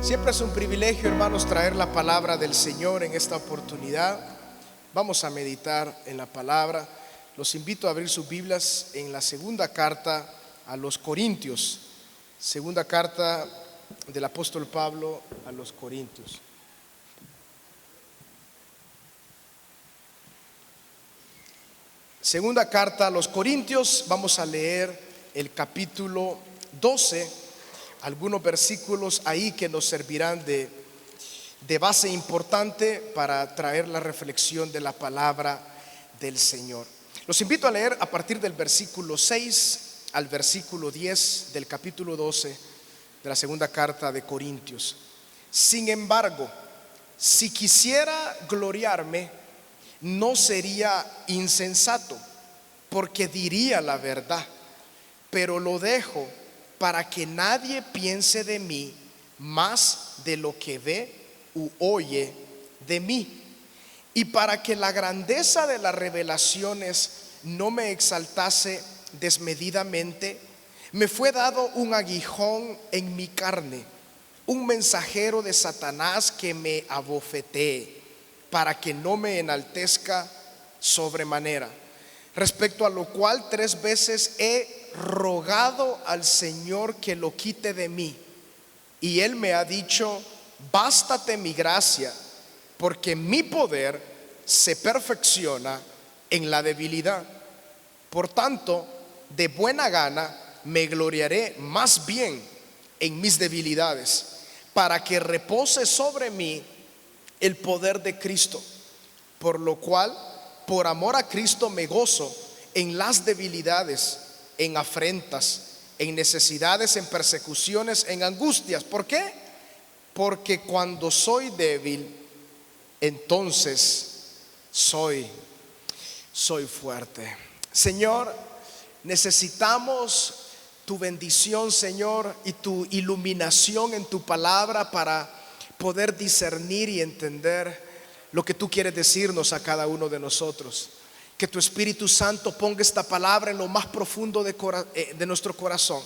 Siempre es un privilegio, hermanos, traer la palabra del Señor en esta oportunidad. Vamos a meditar en la palabra. Los invito a abrir sus Biblias en la segunda carta a los Corintios. Segunda carta del apóstol Pablo a los Corintios. Segunda carta a los Corintios, vamos a leer el capítulo 12. Algunos versículos ahí que nos servirán de base importante para traer la reflexión de la palabra del Señor. Los invito a leer a partir del versículo 6 al versículo 10 del capítulo 12 de la segunda carta de Corintios. Sin embargo, si quisiera gloriarme, no sería insensato, porque diría la verdad, pero lo dejo para que nadie piense de mí más de lo que ve u oye de mí, y para que la grandeza de las revelaciones no me exaltase desmedidamente, me fue dado un aguijón en mi carne, un mensajero de Satanás que me abofetee, para que no me enaltezca sobremanera. Respecto a lo cual 3 veces he rogado al Señor que lo quite de mí, y Él me ha dicho: bástate mi gracia, porque mi poder se perfecciona en la debilidad. Por tanto, de buena gana me gloriaré más bien en mis debilidades, para que repose sobre mí el poder de Cristo. Por lo cual, por amor a Cristo me gozo en las debilidades, en afrentas, en necesidades, en persecuciones, en angustias. ¿Por qué? Porque cuando soy débil, entonces soy fuerte. Señor, necesitamos tu bendición, Señor, y tu iluminación en tu palabra para poder discernir y entender lo que tú quieres decirnos a cada uno de nosotros. Que tu Espíritu Santo ponga esta palabra en lo más profundo de nuestro corazón,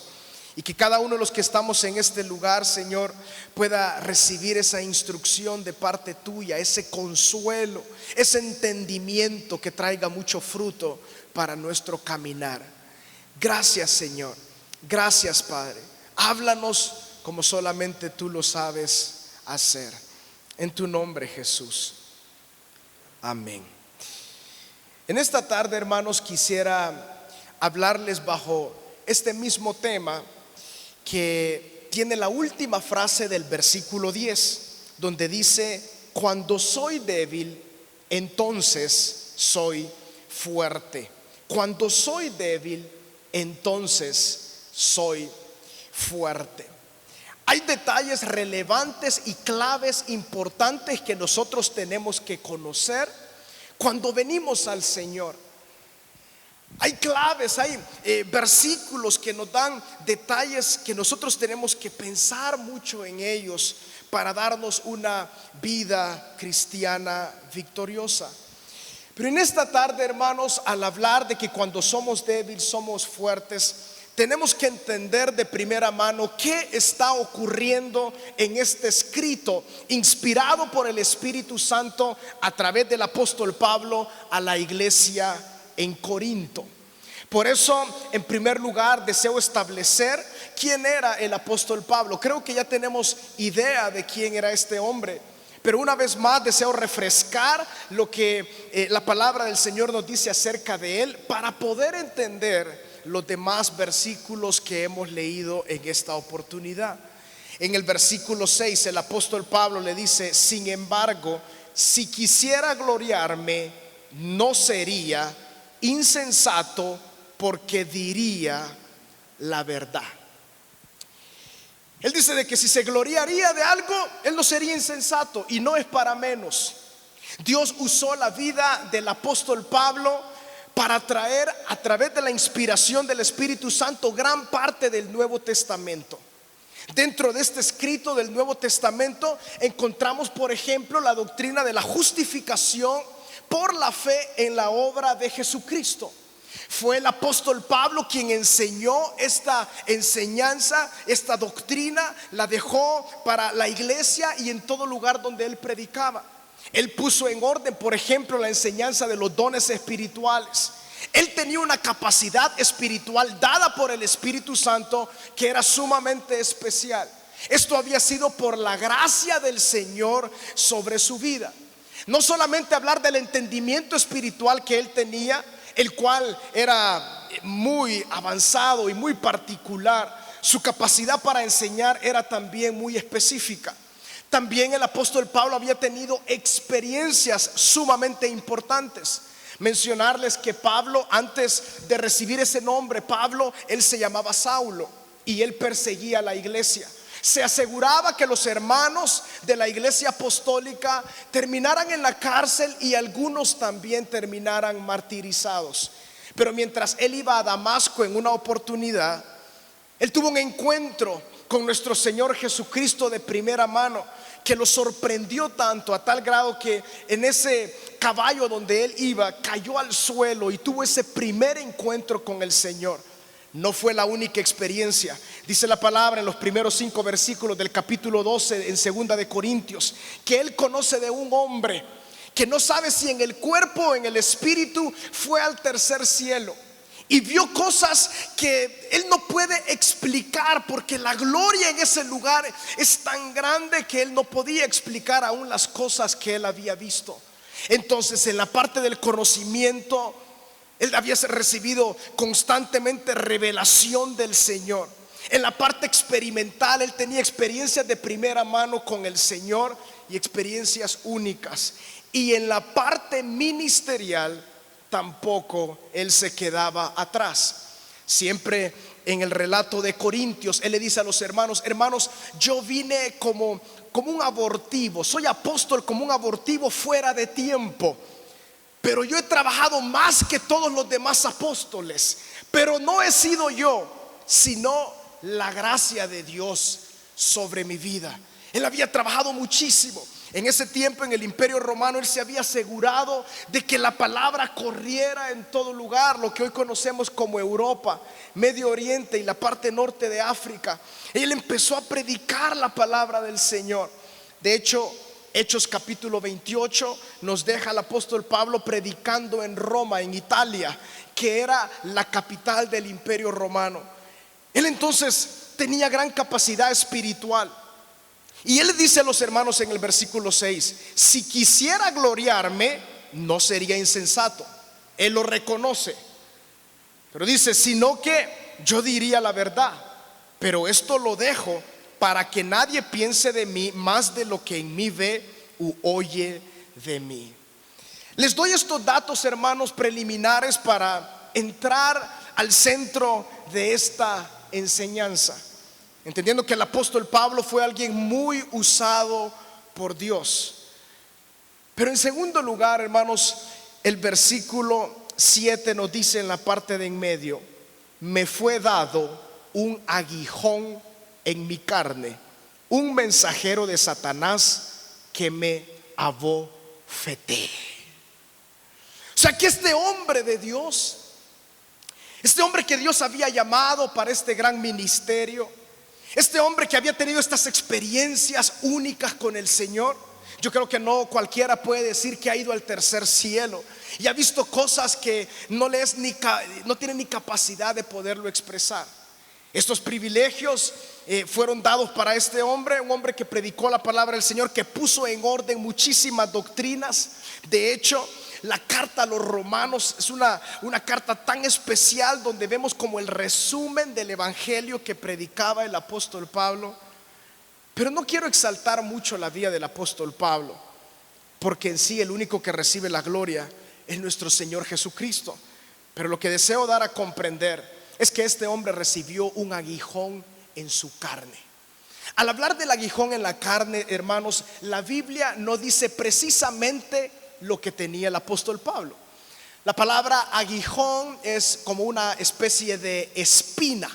y que cada uno de los que estamos en este lugar, Señor, pueda recibir esa instrucción de parte tuya, ese consuelo, ese entendimiento que traiga mucho fruto para nuestro caminar. Gracias, Señor. Gracias, Padre. Háblanos como solamente tú lo sabes hacer. En tu nombre, Jesús. Amén. En esta tarde, hermanos, quisiera hablarles bajo este mismo tema que tiene la última frase del versículo 10, donde dice: cuando soy débil, entonces soy fuerte. Cuando soy débil, entonces soy fuerte. Hay detalles relevantes y claves importantes que nosotros tenemos que conocer cuando venimos al Señor. Hay claves, hay versículos que nos dan detalles que nosotros tenemos que pensar mucho en ellos para darnos una vida cristiana victoriosa. Pero en esta tarde, hermanos, al hablar de que cuando somos débiles somos fuertes, tenemos que entender de primera mano qué está ocurriendo en este escrito inspirado por el Espíritu Santo a través del apóstol Pablo a la iglesia en Corinto. Por eso, en primer lugar, deseo establecer quién era el apóstol Pablo. Creo que ya tenemos idea de quién era este hombre, pero una vez más deseo refrescar lo que la palabra del Señor nos dice acerca de él, para poder entender los demás versículos que hemos leído en esta oportunidad. En el versículo 6 el apóstol Pablo le dice: sin embargo, si quisiera gloriarme, no sería insensato, porque diría la verdad. Él dice de que si se gloriaría de algo, él no sería insensato, y no es para menos. Dios usó la vida del apóstol Pablo para traer a través de la inspiración del Espíritu Santo gran parte del Nuevo Testamento. Dentro de este escrito del Nuevo Testamento encontramos, por ejemplo, la doctrina de la justificación por la fe en la obra de Jesucristo. Fue el apóstol Pablo quien enseñó esta enseñanza, esta doctrina, la dejó para la iglesia y en todo lugar donde él predicaba. Él puso en orden, por ejemplo, la enseñanza de los dones espirituales. Él tenía una capacidad espiritual dada por el Espíritu Santo que era sumamente especial. Esto había sido por la gracia del Señor sobre su vida. No solamente hablar del entendimiento espiritual que él tenía, el cual era muy avanzado y muy particular. Su capacidad para enseñar era también muy específica. También el apóstol Pablo había tenido experiencias sumamente importantes. Mencionarles que Pablo, antes de recibir ese nombre, Pablo, él se llamaba Saulo y él perseguía a la iglesia. Se aseguraba que los hermanos de la iglesia apostólica terminaran en la cárcel y algunos también terminaran martirizados. Pero mientras él iba a Damasco en una oportunidad, él tuvo un encuentro con nuestro Señor Jesucristo de primera mano que lo sorprendió tanto, a tal grado que en ese caballo donde él iba cayó al suelo y tuvo ese primer encuentro con el Señor. No fue la única experiencia. Dice la palabra en los primeros 5 versículos del capítulo 12 en 2 de Corintios que él conoce de un hombre que no sabe si en el cuerpo o en el espíritu fue al tercer cielo y vio cosas que él no puede explicar, porque la gloria en ese lugar es tan grande que él no podía explicar aún las cosas que él había visto. Entonces, en la parte del conocimiento, él había recibido constantemente revelación del Señor. En la parte experimental, él tenía experiencias de primera mano con el Señor y experiencias únicas. Y en la parte ministerial, tampoco él se quedaba atrás. Siempre en el relato de Corintios, él le dice a los hermanos: hermanos, yo vine como un abortivo, soy apóstol como un abortivo fuera de tiempo. Pero yo he trabajado más que todos los demás apóstoles. Pero no he sido yo, sino la gracia de Dios sobre mi vida. Él había trabajado muchísimo. En ese tiempo, en el Imperio Romano, él se había asegurado de que la palabra corriera en todo lugar, lo que hoy conocemos como Europa, Medio Oriente y la parte norte de África. Él empezó a predicar la palabra del Señor. De hecho, Hechos capítulo 28 nos deja al apóstol Pablo predicando en Roma, en Italia, que era la capital del Imperio Romano. Él entonces tenía gran capacidad espiritual. Y él dice a los hermanos en el versículo 6: si quisiera gloriarme, no sería insensato. Él lo reconoce, pero dice: sino que yo diría la verdad, pero esto lo dejo para que nadie piense de mí más de lo que en mí ve u oye de mí. Les doy estos datos, hermanos, preliminares para entrar al centro de esta enseñanza, entendiendo que el apóstol Pablo fue alguien muy usado por Dios. Pero en segundo lugar, hermanos, el versículo 7 nos dice en la parte de en medio: me fue dado un aguijón en mi carne, un mensajero de Satanás que me abofeté. O sea que este hombre de Dios, este hombre que Dios había llamado para este gran ministerio, este hombre que había tenido estas experiencias únicas con el Señor, yo creo que no cualquiera puede decir que ha ido al tercer cielo y ha visto cosas que no tiene ni capacidad de poderlo expresar. Estos privilegios fueron dados para este hombre, un hombre que predicó la palabra del Señor, que puso en orden muchísimas doctrinas. De hecho, la carta a los romanos es una carta tan especial, donde vemos como el resumen del evangelio que predicaba el apóstol Pablo. Pero no quiero exaltar mucho la vida del apóstol Pablo, porque en sí el único que recibe la gloria es nuestro Señor Jesucristo. Pero lo que deseo dar a comprender es que este hombre recibió un aguijón en su carne. Al hablar del aguijón en la carne, hermanos, la Biblia no dice precisamente lo que tenía el apóstol Pablo. La palabra aguijón es como una especie de espina,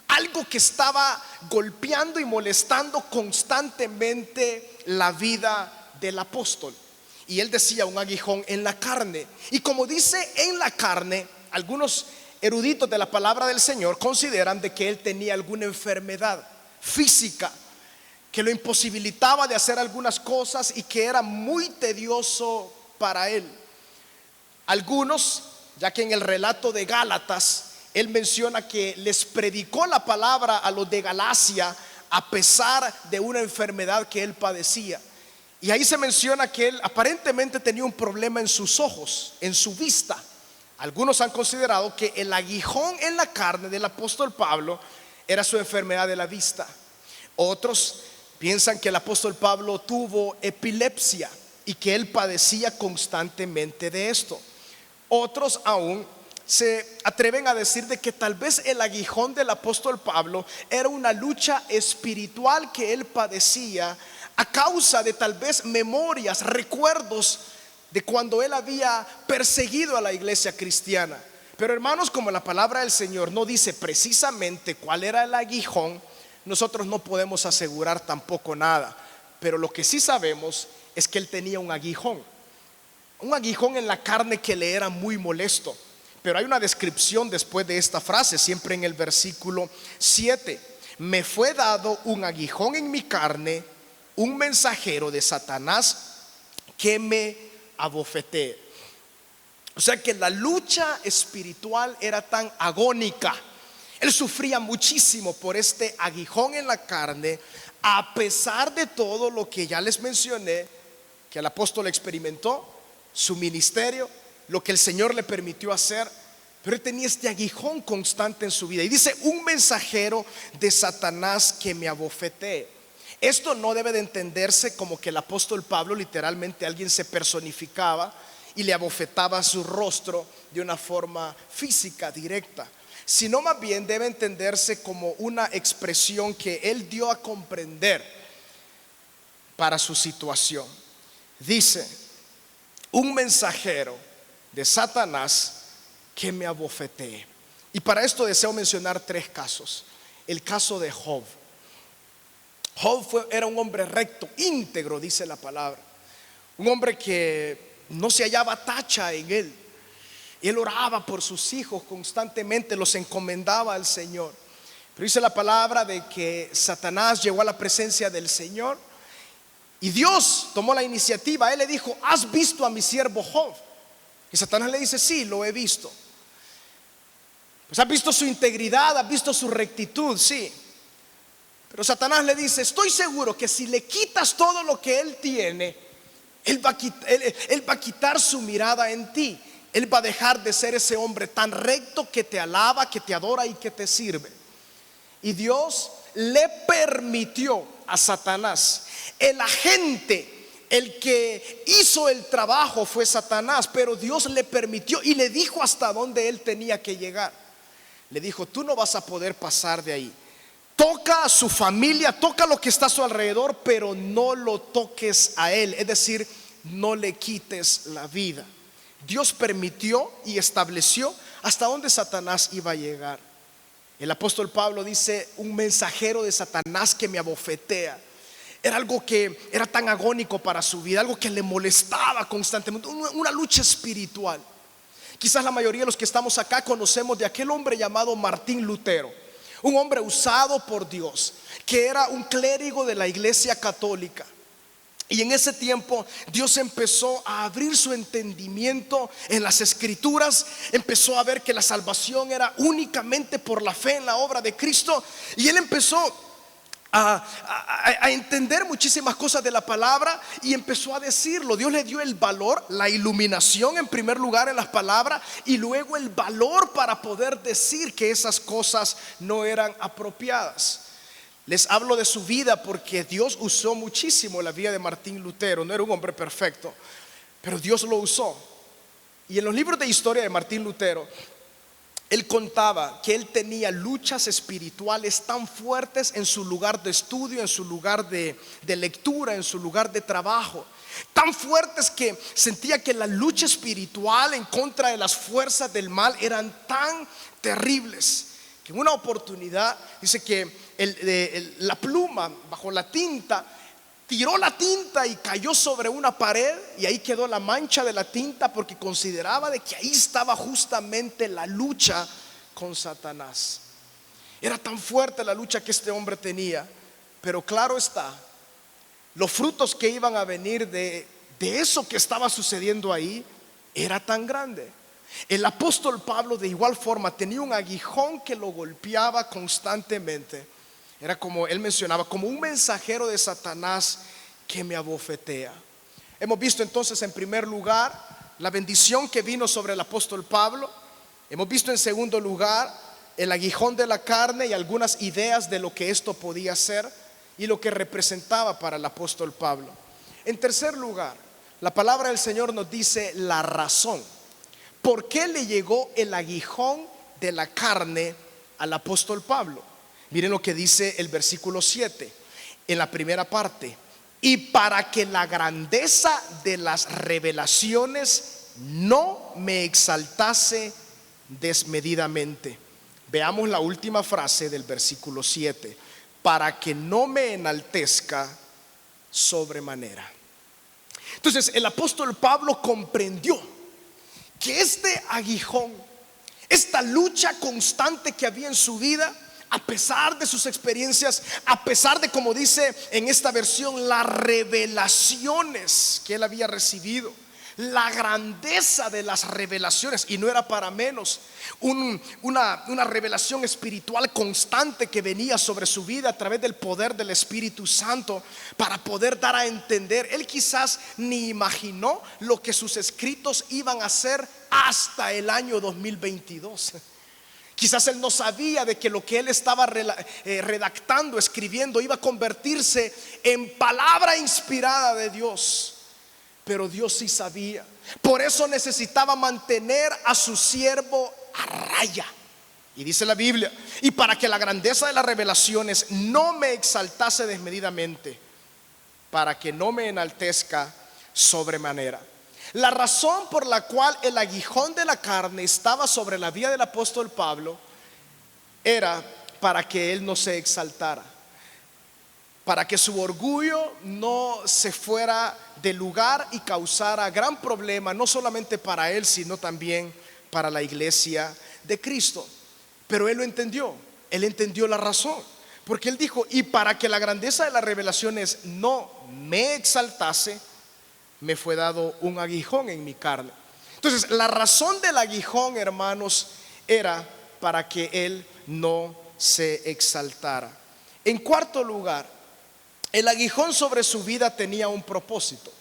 algo que estaba golpeando y molestando constantemente la vida del apóstol. Y él decía un aguijón en la carne. Y como dice en la carne, algunos eruditos de la palabra del Señor consideran de que él tenía alguna enfermedad física que lo imposibilitaba de hacer algunas cosas y que era muy tedioso para él. Algunos, ya que en el relato de Gálatas él menciona que les predicó la palabra a los de Galacia a pesar de una enfermedad que él padecía. Y ahí se menciona que él aparentemente tenía un problema en sus ojos, en su vista. Algunos han considerado que el aguijón en la carne del apóstol Pablo era su enfermedad de la vista. Otros piensan que el apóstol Pablo tuvo epilepsia y que él padecía constantemente de esto. Otros aún se atreven a decir de que tal vez el aguijón del apóstol Pablo era una lucha espiritual que él padecía a causa de tal vez memorias, recuerdos de cuando él había perseguido a la iglesia cristiana. Pero hermanos, como la palabra del Señor no dice precisamente cuál era el aguijón, nosotros no podemos asegurar tampoco nada. Pero lo que sí sabemos es que él tenía un aguijón en la carne que le era muy molesto. Pero hay una descripción después de esta frase, siempre en el versículo 7. Me fue dado un aguijón en mi carne, un mensajero de Satanás que me abofetee. O sea que la lucha espiritual era tan agónica. Él sufría muchísimo por este aguijón en la carne, a pesar de todo lo que ya les mencioné, que el apóstol experimentó, su ministerio, lo que el Señor le permitió hacer. Pero él tenía este aguijón constante en su vida. Y dice, un mensajero de Satanás que me abofetee. Esto no debe de entenderse como que el apóstol Pablo literalmente alguien se personificaba y le abofetaba su rostro de una forma física, directa, sino más bien debe entenderse como una expresión que él dio a comprender para su situación. Dice, un mensajero de Satanás que me abofetee. Y para esto deseo mencionar 3 casos. El caso de Job. Job era un hombre recto, íntegro, dice la palabra. Un hombre que no se hallaba tacha en él. Él oraba por sus hijos constantemente, los encomendaba al Señor. Pero dice la palabra de que Satanás llegó a la presencia del Señor y Dios tomó la iniciativa. Él le dijo, ¿has visto a mi siervo Job? Y Satanás le dice, sí, lo he visto. Pues has visto su integridad, has visto su rectitud, sí. Pero Satanás le dice, estoy seguro que si le quitas todo lo que él tiene, él va a quitar su mirada en ti. Él va a dejar de ser ese hombre tan recto que te alaba, que te adora y que te sirve. Y Dios le permitió a Satanás, el agente, el que hizo el trabajo fue Satanás, pero Dios le permitió y le dijo hasta dónde él tenía que llegar. Le dijo, tú no vas a poder pasar de ahí. Toca a su familia, toca lo que está a su alrededor, pero no lo toques a él. Es decir, no le quites la vida. Dios permitió y estableció hasta dónde Satanás iba a llegar. El apóstol Pablo dice, un mensajero de Satanás que me abofetea. Era algo que era tan agónico para su vida, algo que le molestaba constantemente, una lucha espiritual. Quizás la mayoría de los que estamos acá conocemos de aquel hombre llamado Martín Lutero, un hombre usado por Dios, que era un clérigo de la iglesia católica. Y en ese tiempo Dios empezó a abrir su entendimiento en las escrituras, empezó a ver que la salvación era únicamente por la fe en la obra de Cristo. Y él empezó a entender muchísimas cosas de la palabra y empezó a decirlo. Dios le dio el valor, la iluminación en primer lugar en las palabras, y luego el valor para poder decir que esas cosas no eran apropiadas. Les hablo de su vida porque Dios usó muchísimo la vida de Martín Lutero. No era un hombre perfecto, pero Dios lo usó. Y en los libros de historia de Martín Lutero, él contaba que él tenía luchas espirituales tan fuertes en su lugar de estudio, en su lugar de lectura, en su lugar de trabajo, tan fuertes que sentía que la lucha espiritual en contra de las fuerzas del mal eran tan terribles que en una oportunidad dice que la pluma bajo la tinta tiró la tinta y cayó sobre una pared, y ahí quedó la mancha de la tinta, porque consideraba de que ahí estaba justamente la lucha con Satanás. Era tan fuerte la lucha que este hombre tenía, pero claro está, los frutos que iban a venir de eso que estaba sucediendo ahí era tan grande. El apóstol Pablo de igual forma tenía un aguijón que lo golpeaba constantemente. Era, como él mencionaba, como un mensajero de Satanás que me abofetea. Hemos visto entonces en primer lugar la bendición que vino sobre el apóstol Pablo. Hemos visto en segundo lugar el aguijón de la carne y algunas ideas de lo que esto podía ser y lo que representaba para el apóstol Pablo. En tercer lugar, la palabra del Señor nos dice la razón. ¿Por qué le llegó el aguijón de la carne al apóstol Pablo? Miren lo que dice el versículo 7 en la primera parte: y para que la grandeza de las revelaciones no me exaltase desmedidamente. Veamos la última frase del versículo 7: para que no me enaltezca sobremanera. Entonces el apóstol Pablo comprendió que este aguijón, esta lucha constante que había en su vida, a pesar de sus experiencias, a pesar de, como dice en esta versión, las revelaciones que él había recibido, la grandeza de las revelaciones, y no era para menos, una revelación espiritual constante que venía sobre su vida a través del poder del Espíritu Santo para poder dar a entender. Él quizás ni imaginó lo que sus escritos iban a hacer hasta el año 2022. Quizás él no sabía de que lo que él estaba redactando, escribiendo, iba a convertirse en palabra inspirada de Dios. Pero Dios sí sabía. Por eso necesitaba mantener a su siervo a raya. Y dice la Biblia: y para que la grandeza de las revelaciones no me exaltase desmedidamente, para que no me enaltezca sobremanera. La razón por la cual el aguijón de la carne estaba sobre la vida del apóstol Pablo era para que él no se exaltara, para que su orgullo no se fuera de lugar y causara gran problema, no solamente para él, sino también para la iglesia de Cristo. Pero él lo entendió, él entendió la razón, porque él dijo: y para que la grandeza de las revelaciones no me exaltase, me fue dado un aguijón en mi carne. Entonces la razón del aguijón, hermanos, era para que él no se exaltara. En cuarto lugar, el aguijón sobre su vida tenía un propósito,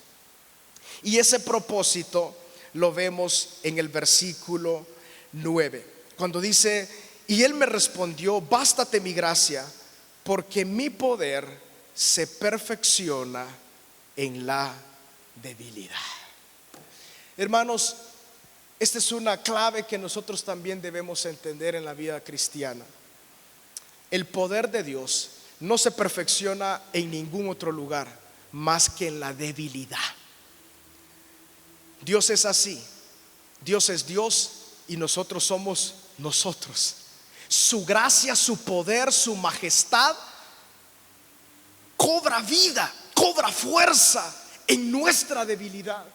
y ese propósito lo vemos en el versículo 9, cuando dice: y él me respondió, bástate mi gracia, porque mi poder se perfecciona en la debilidad. Hermanos, esta es una clave que nosotros también debemos entender en la vida cristiana. El poder de Dios no se perfecciona en ningún otro lugar más que en la debilidad. Dios es así. Dios es Dios y nosotros somos nosotros. Su gracia, su poder, su majestad cobra vida, cobra fuerza en nuestra debilidad.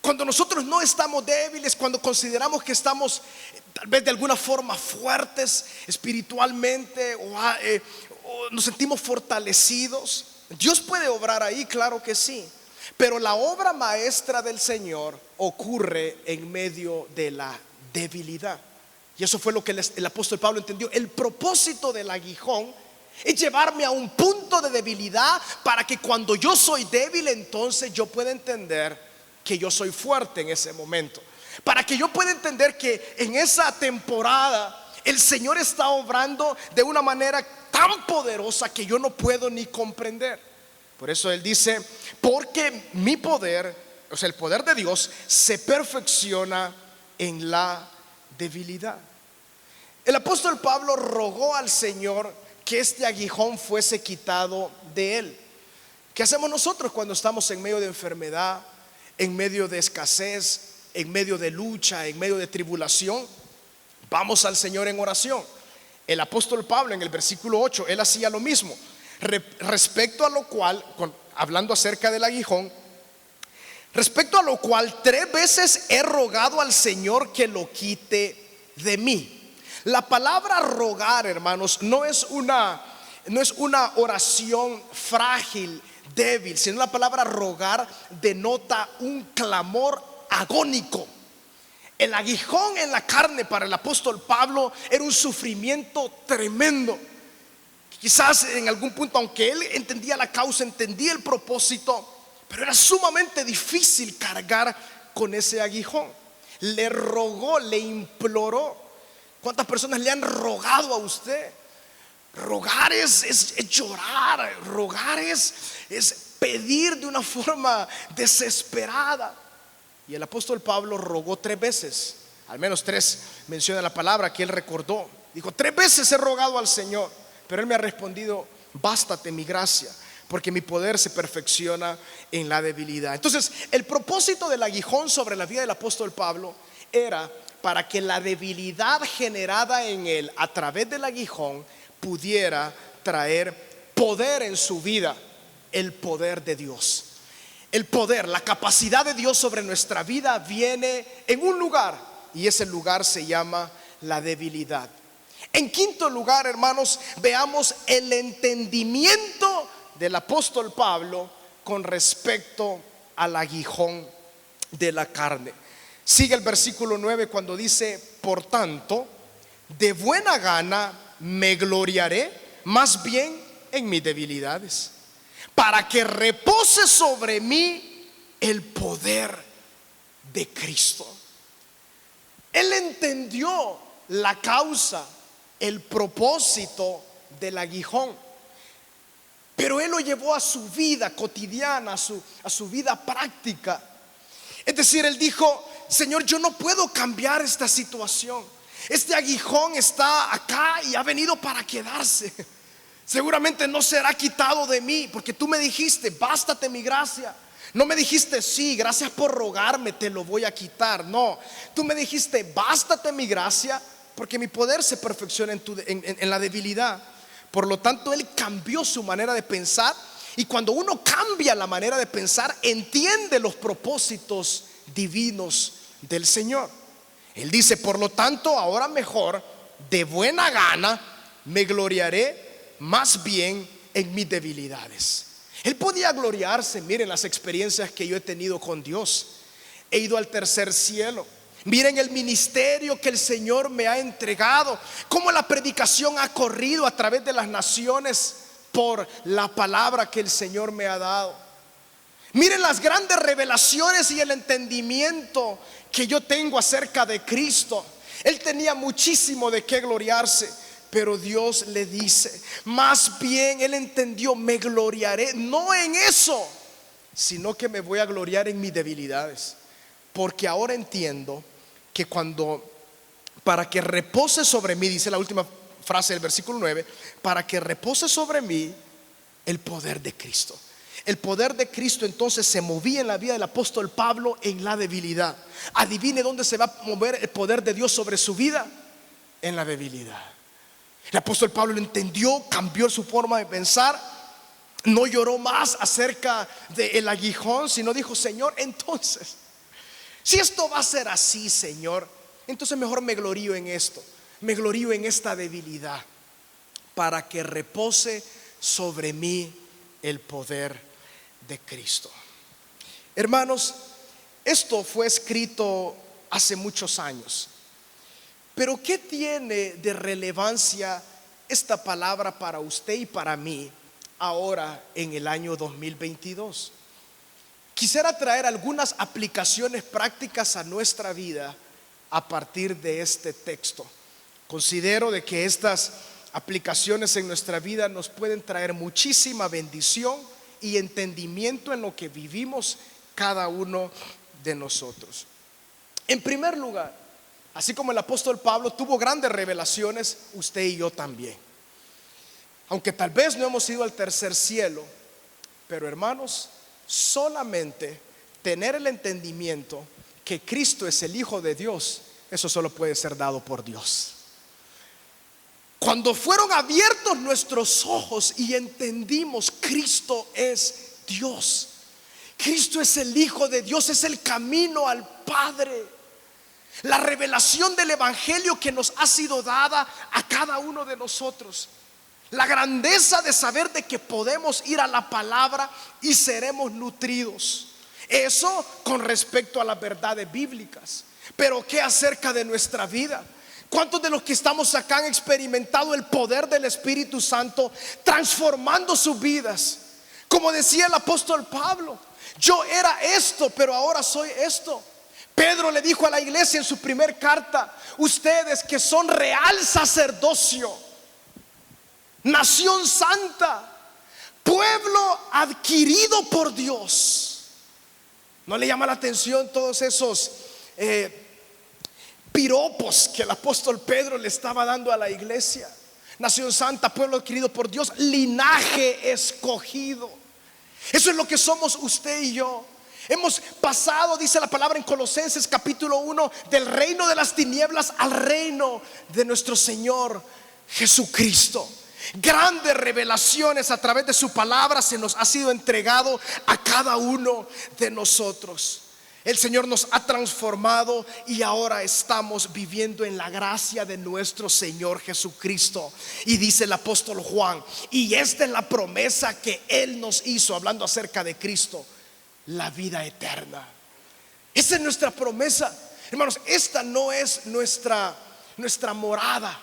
Cuando nosotros no estamos débiles, cuando consideramos que estamos tal vez de alguna forma fuertes espiritualmente, o nos sentimos fortalecidos, Dios puede obrar ahí, claro que sí. Pero la obra maestra del Señor ocurre en medio de la debilidad. Y eso fue lo que el apóstol Pablo entendió. El propósito del aguijón es llevarme a un punto de debilidad, para que cuando yo soy débil, entonces yo pueda entender que yo soy fuerte en ese momento, para que yo pueda entender que en esa temporada el Señor está obrando de una manera tan poderosa que yo no puedo ni comprender. Por eso él dice: porque mi poder, o sea, el poder de Dios, se perfecciona en la debilidad. El apóstol Pablo rogó al Señor que este aguijón fuese quitado de él. ¿Qué hacemos nosotros cuando estamos en medio de enfermedad, en medio de escasez, en medio de lucha, en medio de tribulación? Vamos al Señor en oración. El apóstol Pablo en el versículo 8, él hacía lo mismo. respecto a lo cual, hablando acerca del aguijón, respecto a lo cual 3 veces he rogado al Señor que lo quite de mí. La palabra rogar, hermanos, no es una oración frágil, débil, sino la palabra rogar denota un clamor agónico. El aguijón en la carne para el apóstol Pablo era un sufrimiento tremendo. Quizás en algún punto, aunque él entendía la causa, entendía el propósito, pero era sumamente difícil cargar con ese aguijón. Le rogó, le imploró. ¿Cuántas personas le han rogado a usted? Rogar es llorar, rogar es pedir de una forma desesperada. Y el apóstol Pablo rogó 3 veces, al menos 3 menciona la palabra que él recordó. Dijo: 3 veces he rogado al Señor, pero él me ha respondido: bástate mi gracia, porque mi poder se perfecciona en la debilidad. Entonces, el propósito del aguijón sobre la vida del apóstol Pablo era para que la debilidad generada en él a través del aguijón pudiera traer poder en su vida, el poder de Dios. El poder, la capacidad de Dios sobre nuestra vida viene en un lugar, y ese lugar se llama la debilidad. En quinto lugar, hermanos, veamos el entendimiento del apóstol Pablo con respecto al aguijón de la carne. Sigue el versículo 9 cuando dice: por tanto, de buena gana me gloriaré más bien en mis debilidades, para que repose sobre mí el poder de Cristo. Él entendió la causa, el propósito del aguijón, pero él lo llevó a su vida cotidiana, a su vida práctica. Es decir, él dijo: Señor, yo no puedo cambiar esta situación. Este aguijón está acá y ha venido para quedarse. Seguramente no será quitado de mí, porque tú me dijiste: bástate mi gracia. No me dijiste: sí, gracias por rogarme, te lo voy a quitar. No, tú me dijiste: bástate mi gracia, porque mi poder se perfecciona en la debilidad. Por lo tanto, él cambió su manera de pensar. Y cuando uno cambia la manera de pensar, entiende los propósitos divinos del Señor. Él dice: por lo tanto, ahora mejor, de buena gana me gloriaré más bien en mis debilidades. Él podía gloriarse: miren las experiencias que yo he tenido con Dios. He ido al tercer cielo. Miren el ministerio que el Señor me ha entregado, cómo la predicación ha corrido a través de las naciones por la palabra que el Señor me ha dado. Miren las grandes revelaciones y el entendimiento que yo tengo acerca de Cristo. Él tenía muchísimo de qué gloriarse, pero Dios le dice: más bien él entendió: me gloriaré no en eso, sino que me voy a gloriar en mis debilidades. Porque ahora entiendo que para que repose sobre mí, dice la última frase del versículo 9, para que repose sobre mí el poder de Cristo. El poder de Cristo entonces se movía en la vida del apóstol Pablo en la debilidad. Adivine dónde se va a mover el poder de Dios sobre su vida: en la debilidad. El apóstol Pablo lo entendió, cambió su forma de pensar. No lloró más acerca del aguijón, sino dijo: Señor, entonces, si esto va a ser así, Señor, entonces mejor me glorío en esto. Me glorío en esta debilidad, para que repose sobre mí el poder de Cristo. Hermanos, esto fue escrito hace muchos años, pero ¿qué tiene de relevancia esta palabra para usted y para mí ahora en el año 2022? Quisiera traer algunas aplicaciones prácticas a nuestra vida a partir de este texto. Considero de que estas aplicaciones en nuestra vida nos pueden traer muchísima bendición y entendimiento en lo que vivimos cada uno de nosotros. En primer lugar, así como el apóstol Pablo tuvo grandes revelaciones, usted y yo también. Aunque tal vez no hemos ido al tercer cielo, pero hermanos, solamente tener el entendimiento que Cristo es el Hijo de Dios, eso solo puede ser dado por Dios. Cuando fueron abiertos nuestros ojos y entendimos, Cristo es Dios. Cristo es el Hijo de Dios, es el camino al Padre. La revelación del Evangelio que nos ha sido dada a cada uno de nosotros. La grandeza de saber de que podemos ir a la palabra y seremos nutridos. Eso con respecto a las verdades bíblicas. Pero ¿qué acerca de nuestra vida? ¿Cuántos de los que estamos acá han experimentado el poder del Espíritu Santo transformando sus vidas? Como decía el apóstol Pablo, yo era esto, pero ahora soy esto. Pedro le dijo a la iglesia en su primer carta: ustedes que son real sacerdocio, nación santa, pueblo adquirido por Dios. ¿No le llama la atención todos esos piropos que el apóstol Pedro le estaba dando a la iglesia? Nación santa, pueblo adquirido por Dios, linaje escogido. Eso es lo que somos usted y yo. Hemos pasado, dice la palabra en Colosenses capítulo 1, del reino de las tinieblas al reino de nuestro Señor Jesucristo. Grandes revelaciones a través de su palabra se nos ha sido entregado a cada uno de nosotros. El Señor nos ha transformado y ahora estamos viviendo en la gracia de nuestro Señor Jesucristo. Y dice el apóstol Juan, y esta es la promesa que Él nos hizo, hablando acerca de Cristo: la vida eterna. Esa es nuestra promesa. Hermanos, esta no es nuestra morada.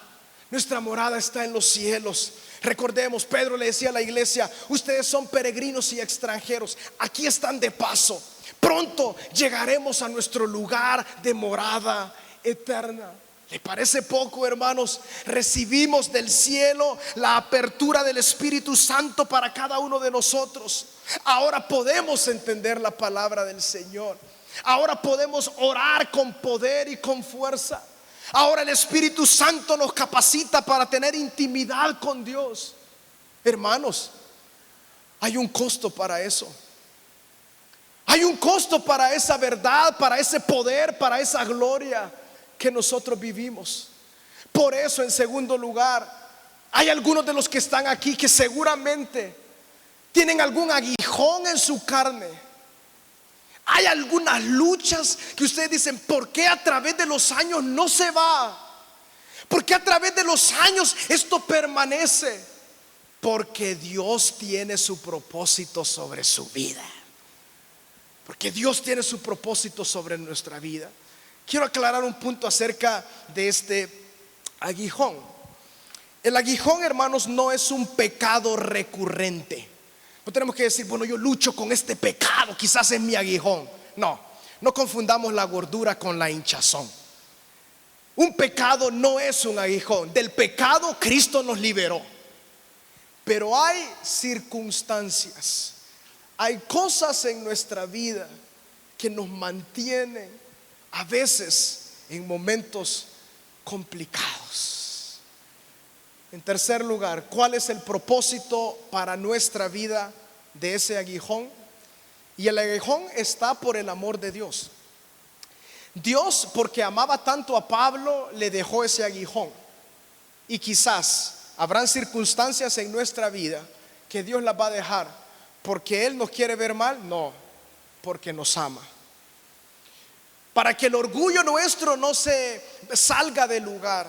Nuestra morada está en los cielos. Recordemos, Pedro le decía a la iglesia: ustedes son peregrinos y extranjeros, aquí están de paso. Pronto llegaremos a nuestro lugar de morada eterna. ¿Le parece poco, hermanos? Recibimos del cielo la apertura del Espíritu Santo para cada uno de nosotros. Ahora podemos entender la palabra del Señor. Ahora podemos orar con poder y con fuerza. Ahora el Espíritu Santo nos capacita para tener intimidad con Dios. Hermanos, hay un costo para eso. Hay un costo para esa verdad, para ese poder, para esa gloria que nosotros vivimos. Por eso, en segundo lugar, hay algunos de los que están aquí que seguramente tienen algún aguijón en su carne. Hay algunas luchas que ustedes dicen: ¿por qué a través de los años no se va? ¿Por qué a través de los años esto permanece? Porque Dios tiene su propósito sobre su vida. Porque Dios tiene su propósito sobre nuestra vida. Quiero aclarar un punto acerca de este aguijón. El aguijón, hermanos, no es un pecado recurrente. No tenemos que decir: bueno, yo lucho con este pecado, quizás es mi aguijón. No confundamos la gordura con la hinchazón. Un pecado no es un aguijón. Del pecado Cristo nos liberó. Pero hay circunstancias, hay cosas en nuestra vida que nos mantienen a veces en momentos complicados. En tercer lugar, ¿cuál es el propósito para nuestra vida de ese aguijón? Y el aguijón está por el amor de Dios. Dios, porque amaba tanto a Pablo, le dejó ese aguijón. Y quizás habrán circunstancias en nuestra vida que Dios las va a dejar porque Él nos quiere ver mal. No, porque nos ama. Para que el orgullo nuestro no se salga del lugar.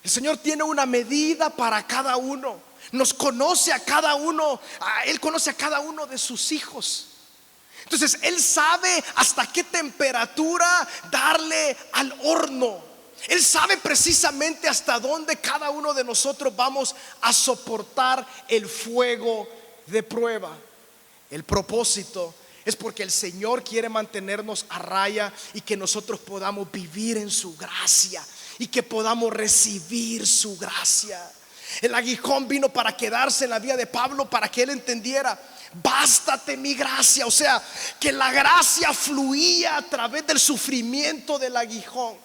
El Señor tiene una medida para cada uno. Nos conoce a cada uno. Él conoce a cada uno de sus hijos. Entonces Él sabe hasta qué temperatura darle al horno. Él sabe precisamente hasta dónde cada uno de nosotros vamos a soportar el fuego de prueba. El propósito es porque el Señor quiere mantenernos a raya y que nosotros podamos vivir en su gracia y que podamos recibir su gracia. El aguijón vino para quedarse en la vida de Pablo, para que él entendiera: bástate mi gracia. O sea, que la gracia fluía a través del sufrimiento del aguijón.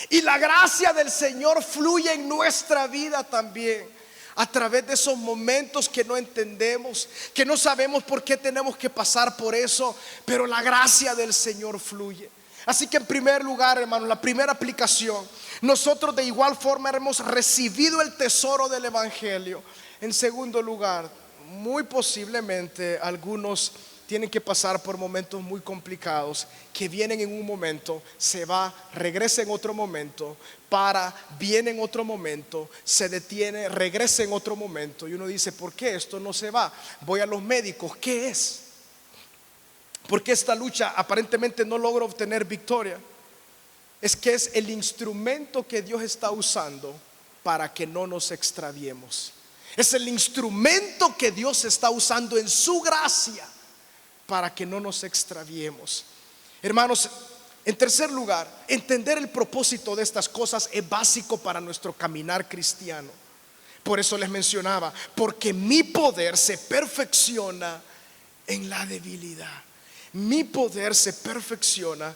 Y la gracia del Señor fluye en nuestra vida también, a través de esos momentos que no entendemos, que no sabemos por qué tenemos que pasar por eso, pero la gracia del Señor fluye. Así que en primer lugar, hermanos, la primera aplicación, nosotros de igual forma hemos recibido el tesoro del evangelio. En segundo lugar, muy posiblemente algunos tienen que pasar por momentos muy complicados, que vienen en un momento, se va, regresa en otro momento, viene en otro momento, se detiene, regresa en otro momento. Y uno dice, ¿por qué esto no se va? Voy a los médicos, ¿qué es? Porque esta lucha aparentemente no logra obtener victoria. Es que es el instrumento que Dios está usando para que no nos extraviemos. Es el instrumento que Dios está usando en su gracia para que no nos extraviemos. Hermanos, en tercer lugar, entender el propósito de estas cosas es básico para nuestro caminar cristiano. Por eso les mencionaba, porque mi poder se perfecciona en la debilidad. Mi poder se perfecciona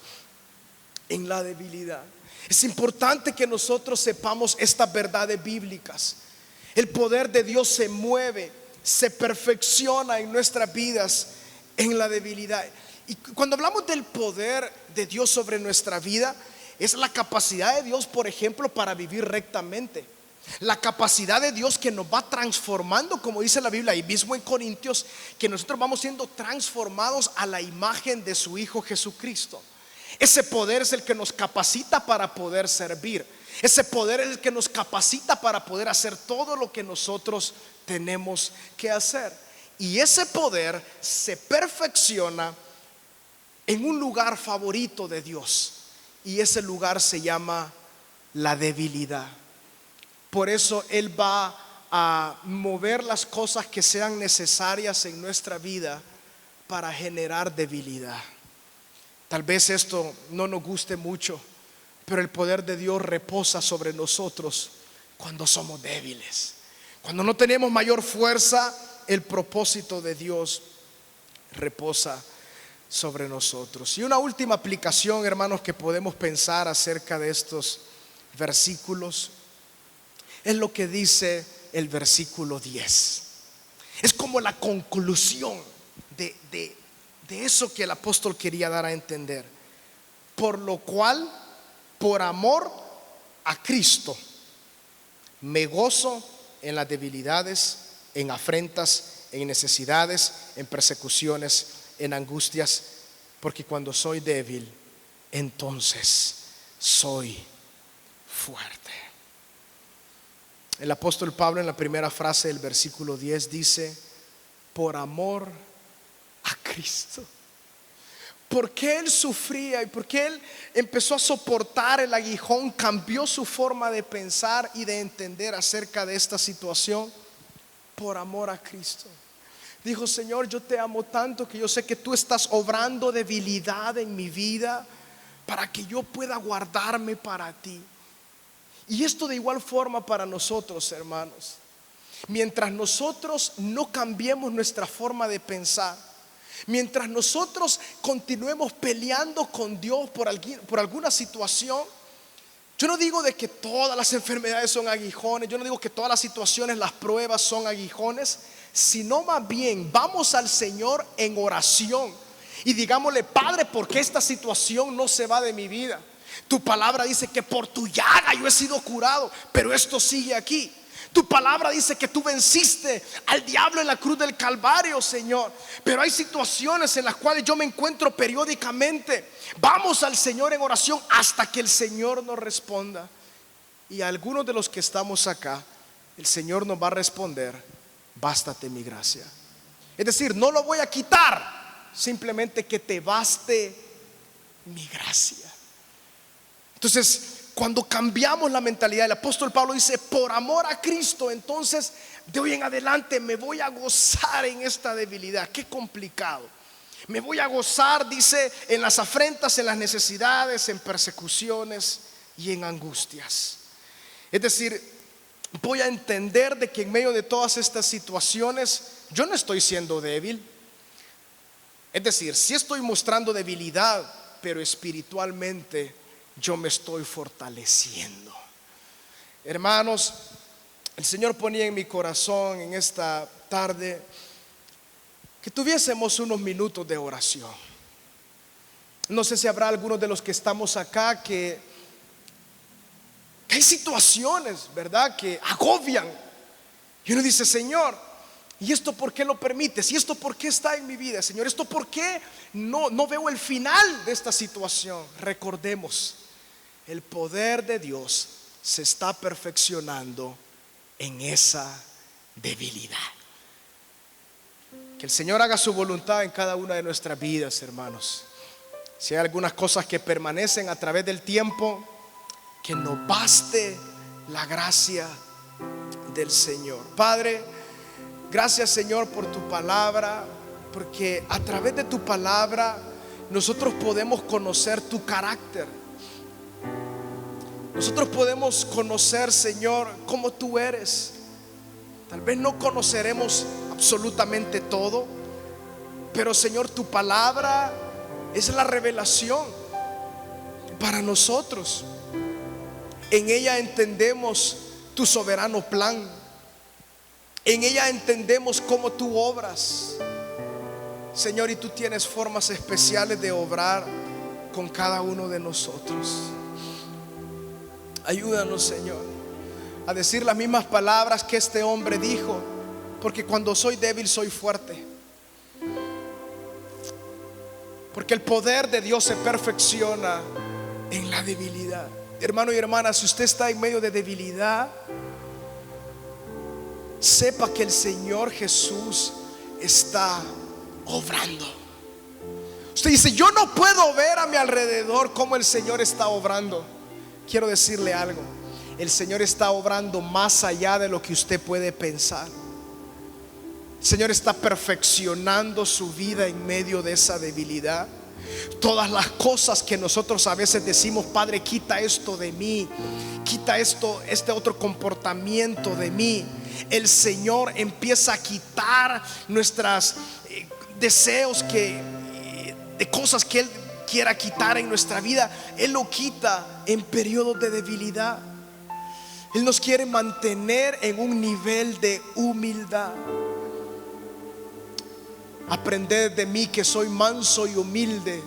en la debilidad. Es importante que nosotros sepamos estas verdades bíblicas. El poder de Dios se mueve, se perfecciona en nuestras vidas en la debilidad. Y cuando hablamos del poder de Dios sobre nuestra vida, es la capacidad de Dios, por ejemplo, para vivir rectamente. La capacidad de Dios que nos va transformando, como dice la Biblia ahí mismo en Corintios, que nosotros vamos siendo transformados a la imagen de su Hijo Jesucristo. Ese poder es el que nos capacita para poder servir. Ese poder es el que nos capacita para poder hacer todo lo que nosotros tenemos que hacer. Y ese poder se perfecciona en un lugar favorito de Dios. Y ese lugar se llama la debilidad. Por eso Él va a mover las cosas que sean necesarias en nuestra vida para generar debilidad. Tal vez esto no nos guste mucho, pero el poder de Dios reposa sobre nosotros cuando somos débiles. Cuando no tenemos mayor fuerza, el propósito de Dios reposa sobre nosotros. Y una última aplicación, hermanos, que podemos pensar acerca de estos versículos es lo que dice el versículo 10. Es como la conclusión de eso que el apóstol quería dar a entender. Por lo cual, por amor a Cristo, me gozo en las debilidades, en afrentas, en necesidades, en persecuciones, en angustias, porque cuando soy débil, entonces soy fuerte. El apóstol Pablo, en la primera frase del versículo 10, dice: por amor a Cristo. Porque Él sufría y porque Él empezó a soportar el aguijón, cambió su forma de pensar y de entender acerca de esta situación. Por amor a Cristo. Dijo: Señor, yo te amo tanto que yo sé que tú estás obrando debilidad en mi vida para que yo pueda guardarme para ti. Y esto de igual forma para nosotros, hermanos. Mientras nosotros no cambiemos nuestra forma de pensar, mientras nosotros continuemos peleando con Dios por alguna situación, yo no digo de que todas las enfermedades son aguijones, yo no digo que todas las situaciones, las pruebas son aguijones, sino más bien vamos al Señor en oración y digámosle: Padre, ¿por qué esta situación no se va de mi vida? Tu palabra dice que por tu llaga yo he sido curado, pero esto sigue aquí. Tu palabra dice que tú venciste al diablo en la cruz del Calvario, Señor. Pero hay situaciones en las cuales yo me encuentro periódicamente. Vamos al Señor en oración hasta que el Señor nos responda. Y a algunos de los que estamos acá, el Señor nos va a responder: bástate mi gracia. Es decir, no lo voy a quitar, simplemente que te baste mi gracia. Entonces, cuando cambiamos la mentalidad, el apóstol Pablo dice: por amor a Cristo, entonces de hoy en adelante me voy a gozar en esta debilidad. Qué complicado. Me voy a gozar, dice, en las afrentas, en las necesidades, en persecuciones y en angustias. Es decir, voy a entender de que en medio de todas estas situaciones yo no estoy siendo débil. Es decir, sí estoy mostrando debilidad, pero espiritualmente yo me estoy fortaleciendo. Hermanos, el Señor ponía en mi corazón en esta tarde que tuviésemos unos minutos de oración. No sé si habrá algunos de los que estamos acá que hay situaciones, ¿verdad?, que agobian. Y uno dice: Señor, ¿y esto por qué lo permites? ¿Y esto por qué está en mi vida, Señor? ¿Esto por qué no veo el final de esta situación? Recordemos, el poder de Dios se está perfeccionando en esa debilidad. Que el Señor haga su voluntad en cada una de nuestras vidas, hermanos. Si hay algunas cosas que permanecen a través del tiempo, que nos baste la gracia del Señor. Padre, gracias, Señor, por tu palabra, porque a través de tu palabra nosotros podemos conocer tu carácter. Nosotros podemos conocer, Señor, cómo tú eres. Tal vez no conoceremos absolutamente todo, pero, Señor, tu palabra es la revelación para nosotros. En ella entendemos tu soberano plan. En ella entendemos cómo tú obras, Señor, y tú tienes formas especiales de obrar con cada uno de nosotros. Ayúdanos, Señor, a decir las mismas palabras que este hombre dijo, porque cuando soy débil soy fuerte. Porque el poder de Dios se perfecciona en la debilidad. Hermano y hermana, si usted está en medio de debilidad, sepa que el Señor Jesús está obrando. Usted dice: yo no puedo ver a mi alrededor cómo el Señor está obrando. Quiero decirle algo: el Señor está obrando más allá de lo que usted puede pensar. El Señor está perfeccionando su vida en medio de esa debilidad. Todas las cosas que nosotros a veces decimos: Padre, quita esto de mí, quita esto, este otro comportamiento de mí. El Señor empieza a quitar nuestros deseos de cosas que Él quiera quitar en nuestra vida. Él lo quita en periodos de debilidad. Él nos quiere mantener en un nivel de humildad. Aprended de mí, que soy manso y humilde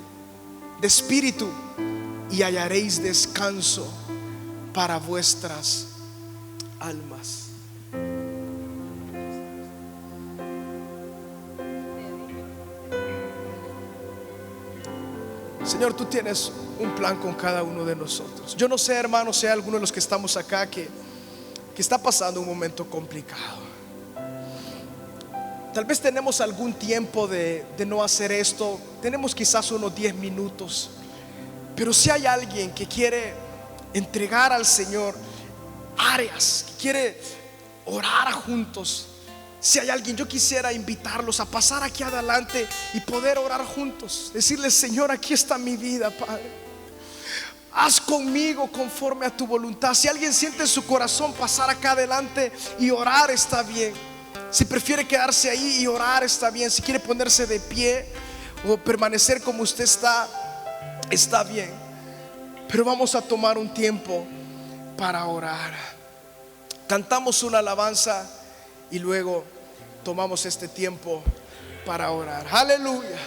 de espíritu, y hallaréis descanso para vuestras almas. Señor, tú tienes un plan con cada uno de nosotros. Yo no sé, hermano, si hay alguno de los que estamos acá que está pasando un momento complicado. Tal vez tenemos algún tiempo de no hacer esto. Tenemos quizás unos 10 minutos. Pero si hay alguien que quiere entregar al Señor áreas, que quiere orar juntos, si hay alguien, yo quisiera invitarlos a pasar aquí adelante y poder orar juntos. Decirles: Señor, aquí está mi vida, Padre. Haz conmigo conforme a tu voluntad. Si alguien siente en su corazón pasar acá adelante y orar, está bien. Si prefiere quedarse ahí y orar, está bien. Si quiere ponerse de pie o permanecer como usted está bien. Pero vamos a tomar un tiempo para orar. Cantamos una alabanza y luego tomamos este tiempo para orar. Aleluya.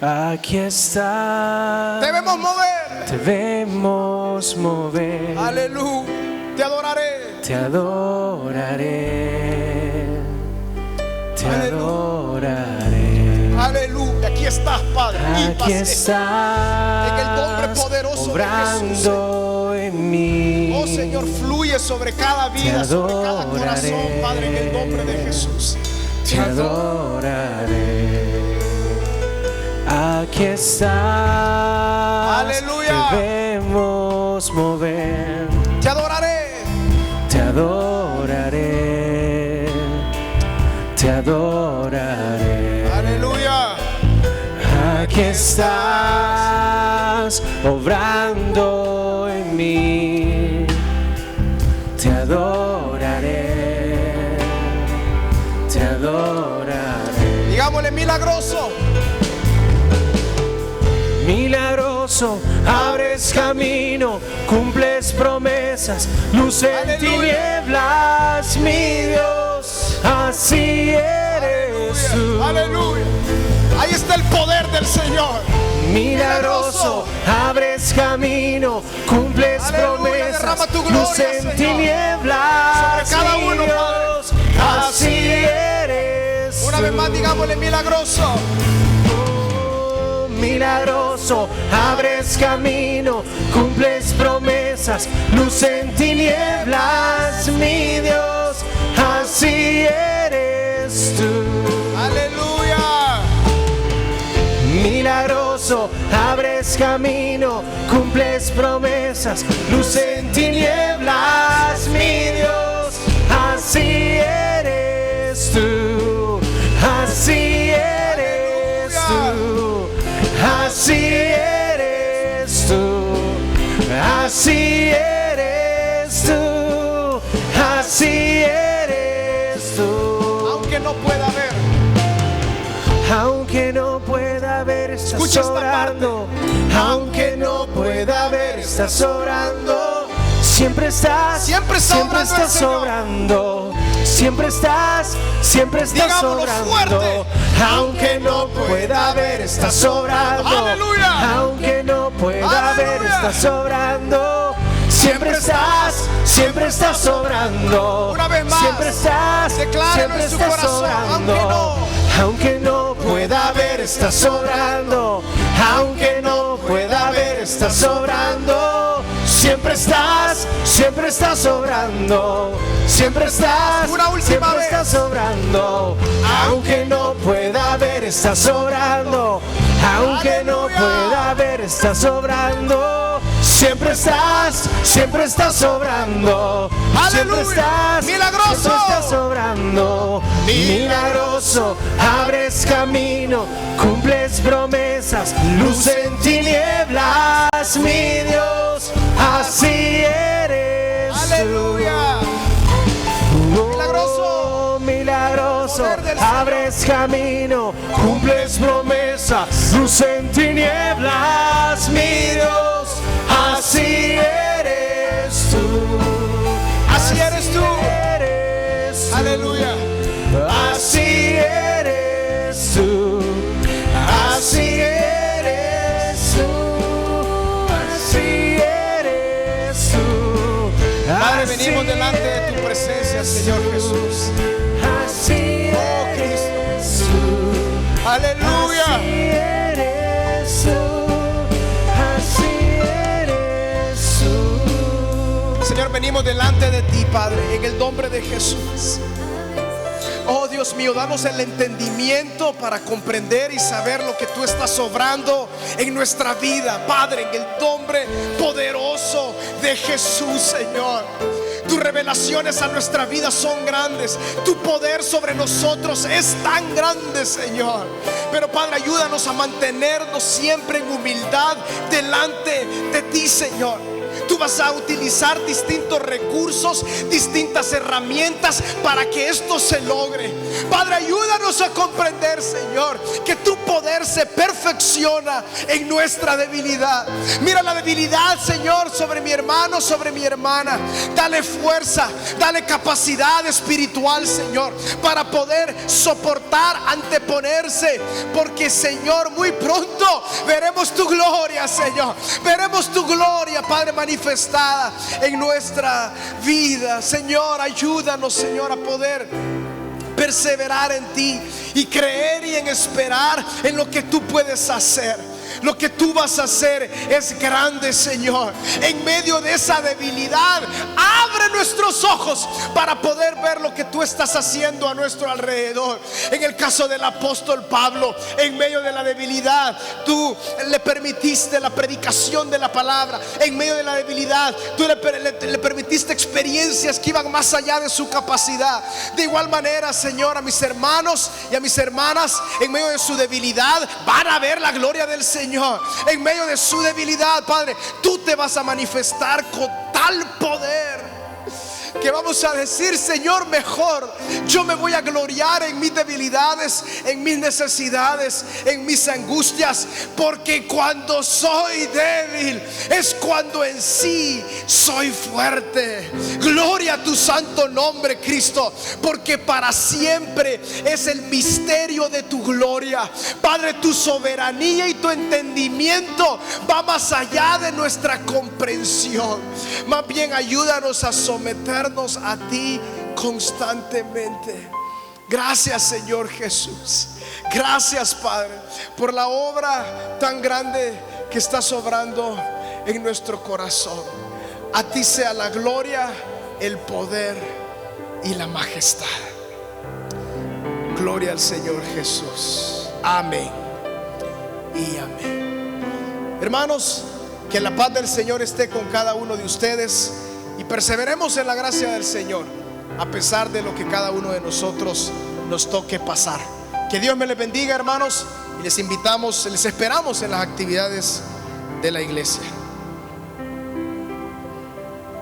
Aquí está. Te vemos mover. Te vemos mover. Aleluya. Te adoraré. Te adoraré. Te adoraré. Aleluya. Aquí estás, Padre. Aquí estás. En el nombre poderoso obrando de Jesús. En mí. Oh, Señor, fluye sobre cada vida, sobre cada corazón, Padre, en el nombre de Jesús. Te adoraré. Aquí estás. Aleluya. Te vemos mover. Te adoraré. Te adoraré. Te adoraré. Aleluya. Aquí estás obrando en mí. Te adoraré. Te adoraré. Digámosle: milagroso. Milagroso, abres camino, cumples promesas, luz en tinieblas, mi Dios, así eres tú. Aleluya. Ahí está el poder del Señor. milagroso, abres camino, cumples Aleluya, promesas, derrama tu gloria, luz en Señor, tinieblas, sobre cada mi uno, Dios, así eres Una vez más tú. digámosle: milagroso. Milagroso, abres camino, cumples promesas, luz en tinieblas, mi Dios, así eres tú. Aleluya. Milagroso, abres camino, cumples promesas, luz en tinieblas, mi Dios, así eres tú, así eres tú, así eres tú, así eres tú, así eres tú. Aunque no pueda ver, Aunque no pueda ver, estás escucha esta orando. Aunque no pueda ver, estás orando. Siempre estás, Siempre está siempre obrando el estás Señor. obrando. Siempre estás Digámoslo obrando. fuerte. Aunque no pueda ver, estás obrando. Aleluya. Aunque no pueda ver, Aleluya. estás obrando. Siempre estás obrando. Una vez más, siempre estás, decláralo siempre en su estás corazón, obrando. Aunque no pueda ver, estás obrando. Aunque no pueda ver, estás obrando. Siempre estás obrando. Siempre estás, Una última siempre vez. estás obrando. Aunque no pueda ver, estás obrando. Aunque no Aleluya. pueda ver, estás obrando. Siempre estás obrando. Siempre Aleluya. estás, Milagroso. siempre estás obrando. Milagroso, abres camino, cumples promesas, luz en tinieblas, mi Dios, así eres. aleluya. Oh, milagroso, Poder del Señor. abres camino, cumples promesas, luz en tinieblas, mi Dios, así eres tú. Así eres tú. Eres tú. Aleluya. Así eres tú. Así eres tú. Así eres tú. Padre, Así venimos delante de tu presencia, eres Señor tú. Jesús. Así Oh, Cristo. eres tú. Aleluya. Así eres tú. Así eres tú. Señor, venimos delante de ti, Padre, en el nombre de Jesús. Oh Dios mío, danos el entendimiento para comprender y saber lo que tú estás obrando en nuestra vida, Padre, en el nombre poderoso de Jesús, Señor. Tus revelaciones a nuestra vida son grandes. Tu poder sobre nosotros es tan grande, Señor. Pero Padre, ayúdanos a mantenernos siempre en humildad delante de ti, Señor. Tú vas a utilizar distintos recursos, distintas herramientas para que esto se logre. Padre, ayúdanos a comprender, Señor, que tu poder se perfecciona en nuestra debilidad. Mira la debilidad, Señor, sobre mi hermano, sobre mi hermana. Dale fuerza, dale capacidad espiritual, Señor, para poder soportar, anteponerse. Porque, Señor, muy pronto veremos tu gloria, Señor. Veremos tu gloria, Padre, manifestada en nuestra vida. Señor, ayúdanos, Señor, a poder perseverar en ti y creer y en esperar en lo que tú puedes hacer. Lo que tú vas a hacer es grande, Señor. En medio de esa debilidad, abre nuestros ojos para poder ver lo que tú estás haciendo a nuestro alrededor. En el caso del apóstol Pablo, en medio de la debilidad, tú le permitiste la predicación de la palabra. En medio de la debilidad, tú le permitiste experiencias que iban más allá de su capacidad. De igual manera, Señor, a mis hermanos y a mis hermanas, en medio de su debilidad, van a ver la gloria del Señor. En medio de su debilidad, Padre, tú te vas a manifestar con tal poder que vamos a decir: Señor, mejor yo me voy a gloriar en mis debilidades, en mis necesidades, en mis angustias, porque cuando soy débil es cuando en sí soy fuerte. Gloria a tu santo nombre, Cristo, porque para siempre es el misterio de tu gloria. Padre, tu soberanía y tu entendimiento va más allá de nuestra comprensión. Más bien, ayúdanos a someternos a ti constantemente. Gracias, Señor Jesús. Gracias, Padre, por la obra tan grande que estás obrando en nuestro corazón. A ti sea la gloria, el poder y la majestad. Gloria al Señor Jesús. Amén y amén. Hermanos, que la paz del Señor esté con cada uno de ustedes y perseveremos en la gracia del Señor, a pesar de lo que cada uno de nosotros nos toque pasar. Que Dios me les bendiga, hermanos, y les esperamos en las actividades de la iglesia.